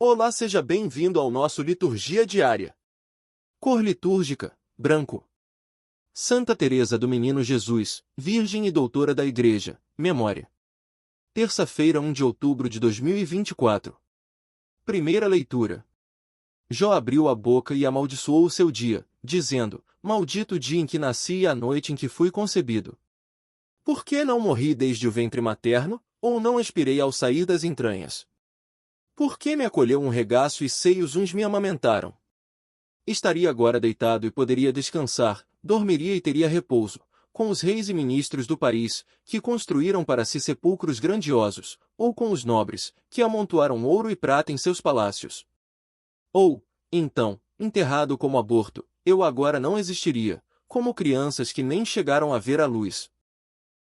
Olá, seja bem-vindo ao nosso Liturgia Diária. Cor litúrgica, branco. Santa Teresa do Menino Jesus, Virgem e Doutora da Igreja, memória. Terça-feira, 1 de outubro de 2024. Primeira leitura. Jó abriu a boca e amaldiçoou o seu dia, dizendo: Maldito o dia em que nasci e a noite em que fui concebido. Por que não morri desde o ventre materno, ou não expirei ao sair das entranhas? Por que me acolheu um regaço e seios uns me amamentaram? Estaria agora deitado e poderia descansar, dormiria e teria repouso, com os reis e ministros do país, que construíram para si sepulcros grandiosos, ou com os nobres, que amontoaram ouro e prata em seus palácios. Ou, então, enterrado como aborto, eu agora não existiria, como crianças que nem chegaram a ver a luz.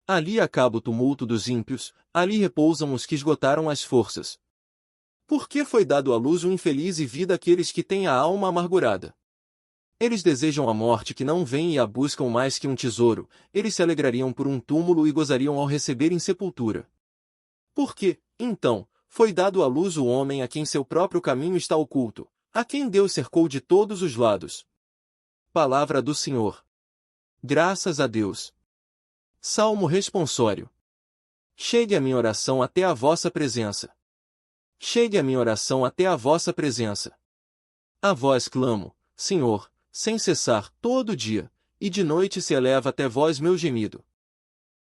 Ali acaba o tumulto dos ímpios, ali repousam os que esgotaram as forças. Por que foi dado à luz o infeliz e vida àqueles que têm a alma amargurada? Eles desejam a morte que não vem e a buscam mais que um tesouro, eles se alegrariam por um túmulo e gozariam ao receberem sepultura. Por que, então, foi dado à luz o homem a quem seu próprio caminho está oculto, a quem Deus cercou de todos os lados? Palavra do Senhor. Graças a Deus. Salmo responsório. Chegue a minha oração até a vossa presença. Chegue a minha oração até a vossa presença. A vós clamo, Senhor, sem cessar, todo dia, e de noite se eleva até vós meu gemido.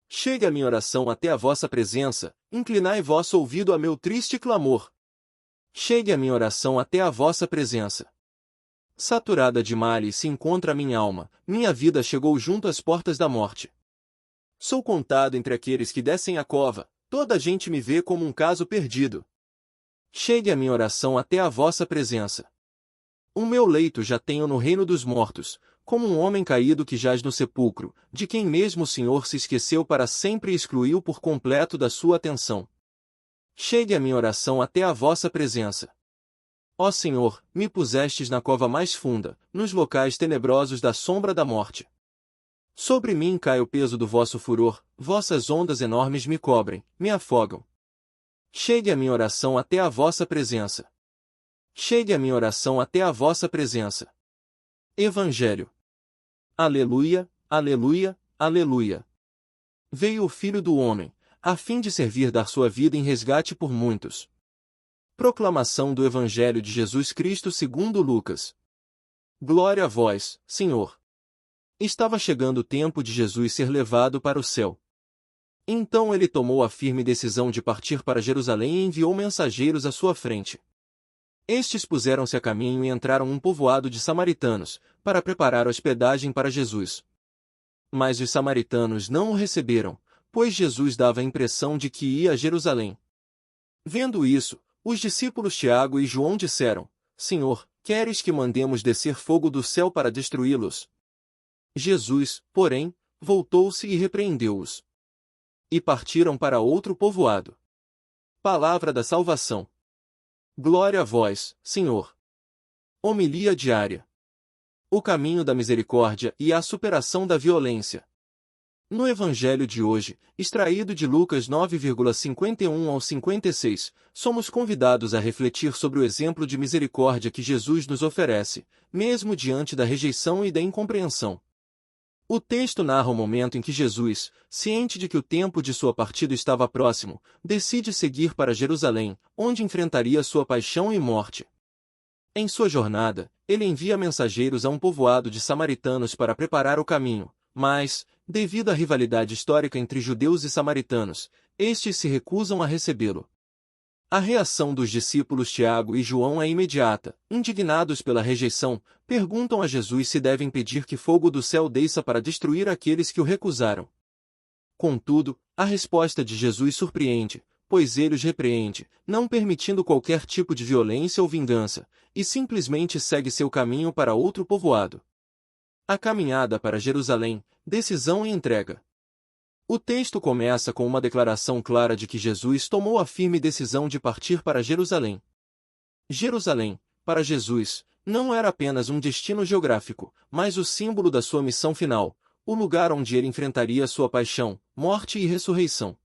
Chegue a minha oração até a vossa presença, inclinai vosso ouvido a meu triste clamor. Chegue a minha oração até a vossa presença. Saturada de males se encontra a minha alma, minha vida chegou junto às portas da morte. Sou contado entre aqueles que descem a cova, toda a gente me vê como um caso perdido. Chegue a minha oração até a vossa presença. O meu leito já tenho no reino dos mortos, como um homem caído que jaz no sepulcro, de quem mesmo o Senhor se esqueceu para sempre e excluiu por completo da sua atenção. Chegue a minha oração até a vossa presença. Ó Senhor, me pusestes na cova mais funda, nos locais tenebrosos da sombra da morte. Sobre mim cai o peso do vosso furor, vossas ondas enormes me cobrem, me afogam. Chegue a minha oração até a vossa presença. Chegue a minha oração até a vossa presença. Evangelho. Aleluia, aleluia, aleluia. Veio o Filho do Homem, a fim de servir dar sua vida em resgate por muitos. Proclamação do Evangelho de Jesus Cristo segundo Lucas. Glória a vós, Senhor. Estava chegando o tempo de Jesus ser levado para o céu. Então ele tomou a firme decisão de partir para Jerusalém e enviou mensageiros à sua frente. Estes puseram-se a caminho e entraram num povoado de samaritanos, para preparar hospedagem para Jesus. Mas os samaritanos não o receberam, pois Jesus dava a impressão de que ia a Jerusalém. Vendo isso, os discípulos Tiago e João disseram: Senhor, queres que mandemos descer fogo do céu para destruí-los? Jesus, porém, voltou-se e repreendeu-os. E partiram para outro povoado. Palavra da salvação. Glória a vós, Senhor. Homilia diária. O caminho da misericórdia e a superação da violência. No Evangelho de hoje, extraído de Lucas 9,51 ao 56, somos convidados a refletir sobre o exemplo de misericórdia que Jesus nos oferece, mesmo diante da rejeição e da incompreensão. O texto narra o momento em que Jesus, ciente de que o tempo de sua partida estava próximo, decide seguir para Jerusalém, onde enfrentaria sua paixão e morte. Em sua jornada, ele envia mensageiros a um povoado de samaritanos para preparar o caminho, mas, devido à rivalidade histórica entre judeus e samaritanos, estes se recusam a recebê-lo. A reação dos discípulos Tiago e João é imediata. Indignados pela rejeição, perguntam a Jesus se devem pedir que fogo do céu desça para destruir aqueles que o recusaram. Contudo, a resposta de Jesus surpreende, pois ele os repreende, não permitindo qualquer tipo de violência ou vingança, e simplesmente segue seu caminho para outro povoado. A caminhada para Jerusalém, decisão e entrega. O texto começa com uma declaração clara de que Jesus tomou a firme decisão de partir para Jerusalém. Jerusalém, para Jesus, não era apenas um destino geográfico, mas o símbolo da sua missão final, o lugar onde ele enfrentaria sua paixão, morte e ressurreição.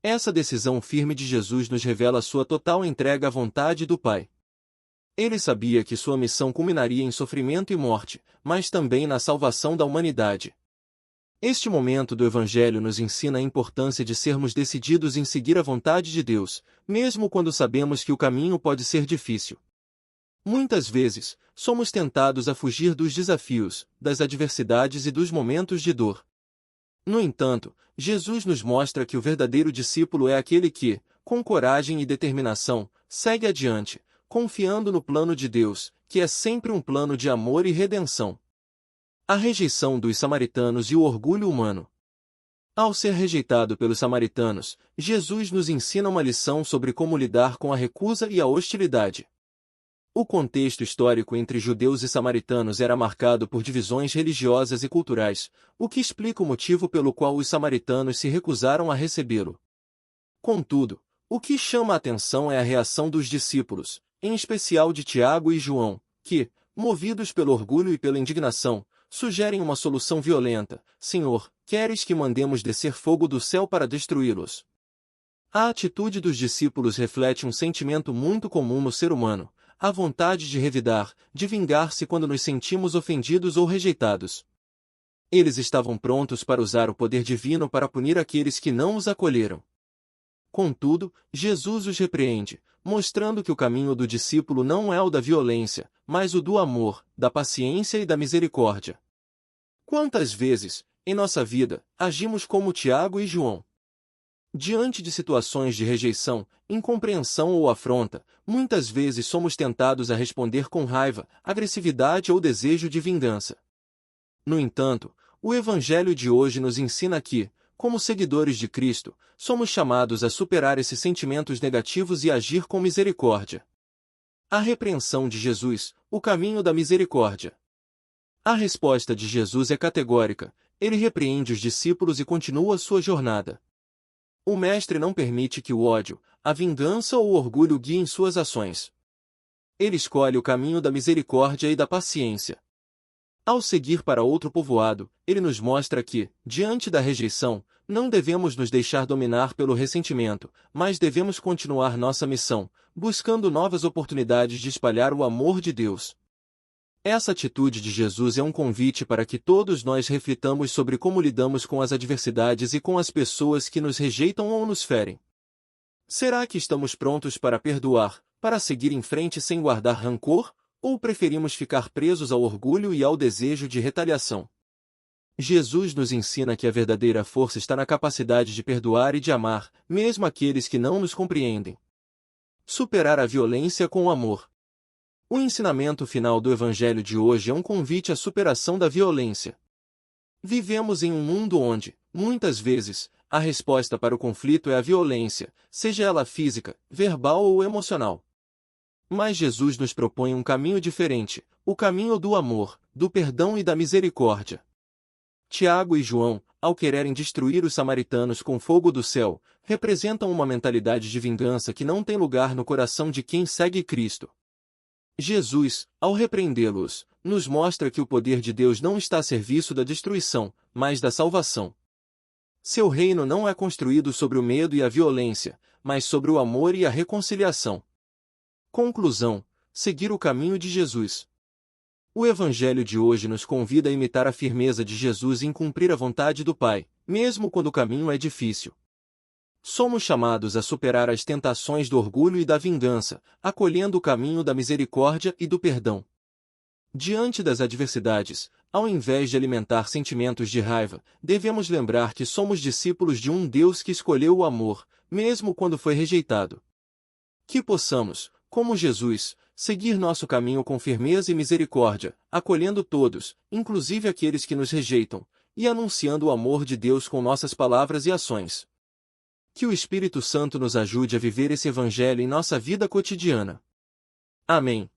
Essa decisão firme de Jesus nos revela sua total entrega à vontade do Pai. Ele sabia que sua missão culminaria em sofrimento e morte, mas também na salvação da humanidade. Este momento do Evangelho nos ensina a importância de sermos decididos em seguir a vontade de Deus, mesmo quando sabemos que o caminho pode ser difícil. Muitas vezes, somos tentados a fugir dos desafios, das adversidades e dos momentos de dor. No entanto, Jesus nos mostra que o verdadeiro discípulo é aquele que, com coragem e determinação, segue adiante, confiando no plano de Deus, que é sempre um plano de amor e redenção. A rejeição dos samaritanos e o orgulho humano. Ao ser rejeitado pelos samaritanos, Jesus nos ensina uma lição sobre como lidar com a recusa e a hostilidade. O contexto histórico entre judeus e samaritanos era marcado por divisões religiosas e culturais, o que explica o motivo pelo qual os samaritanos se recusaram a recebê-lo. Contudo, o que chama a atenção é a reação dos discípulos, em especial de Tiago e João, que, movidos pelo orgulho e pela indignação, sugerem uma solução violenta: Senhor, queres que mandemos descer fogo do céu para destruí-los? A atitude dos discípulos reflete um sentimento muito comum no ser humano, a vontade de revidar, de vingar-se quando nos sentimos ofendidos ou rejeitados. Eles estavam prontos para usar o poder divino para punir aqueles que não os acolheram. Contudo, Jesus os repreende, mostrando que o caminho do discípulo não é o da violência, mas o do amor, da paciência e da misericórdia. Quantas vezes, em nossa vida, agimos como Tiago e João? Diante de situações de rejeição, incompreensão ou afronta, muitas vezes somos tentados a responder com raiva, agressividade ou desejo de vingança. No entanto, o Evangelho de hoje nos ensina que, como seguidores de Cristo, somos chamados a superar esses sentimentos negativos e agir com misericórdia. A repreensão de Jesus, o caminho da misericórdia. A resposta de Jesus é categórica: ele repreende os discípulos e continua sua jornada. O Mestre não permite que o ódio, a vingança ou o orgulho guiem suas ações. Ele escolhe o caminho da misericórdia e da paciência. Ao seguir para outro povoado, ele nos mostra que, diante da rejeição, não devemos nos deixar dominar pelo ressentimento, mas devemos continuar nossa missão, buscando novas oportunidades de espalhar o amor de Deus. Essa atitude de Jesus é um convite para que todos nós reflitamos sobre como lidamos com as adversidades e com as pessoas que nos rejeitam ou nos ferem. Será que estamos prontos para perdoar, para seguir em frente sem guardar rancor, ou preferimos ficar presos ao orgulho e ao desejo de retaliação? Jesus nos ensina que a verdadeira força está na capacidade de perdoar e de amar, mesmo aqueles que não nos compreendem. Superar a violência com o amor. O ensinamento final do Evangelho de hoje é um convite à superação da violência. Vivemos em um mundo onde, muitas vezes, a resposta para o conflito é a violência, seja ela física, verbal ou emocional. Mas Jesus nos propõe um caminho diferente, o caminho do amor, do perdão e da misericórdia. Tiago e João, ao quererem destruir os samaritanos com fogo do céu, representam uma mentalidade de vingança que não tem lugar no coração de quem segue Cristo. Jesus, ao repreendê-los, nos mostra que o poder de Deus não está a serviço da destruição, mas da salvação. Seu reino não é construído sobre o medo e a violência, mas sobre o amor e a reconciliação. Conclusão: seguir o caminho de Jesus. O Evangelho de hoje nos convida a imitar a firmeza de Jesus em cumprir a vontade do Pai, mesmo quando o caminho é difícil. Somos chamados a superar as tentações do orgulho e da vingança, acolhendo o caminho da misericórdia e do perdão. Diante das adversidades, ao invés de alimentar sentimentos de raiva, devemos lembrar que somos discípulos de um Deus que escolheu o amor, mesmo quando foi rejeitado. Que possamos, como Jesus, seguir nosso caminho com firmeza e misericórdia, acolhendo todos, inclusive aqueles que nos rejeitam, e anunciando o amor de Deus com nossas palavras e ações. Que o Espírito Santo nos ajude a viver esse Evangelho em nossa vida cotidiana. Amém.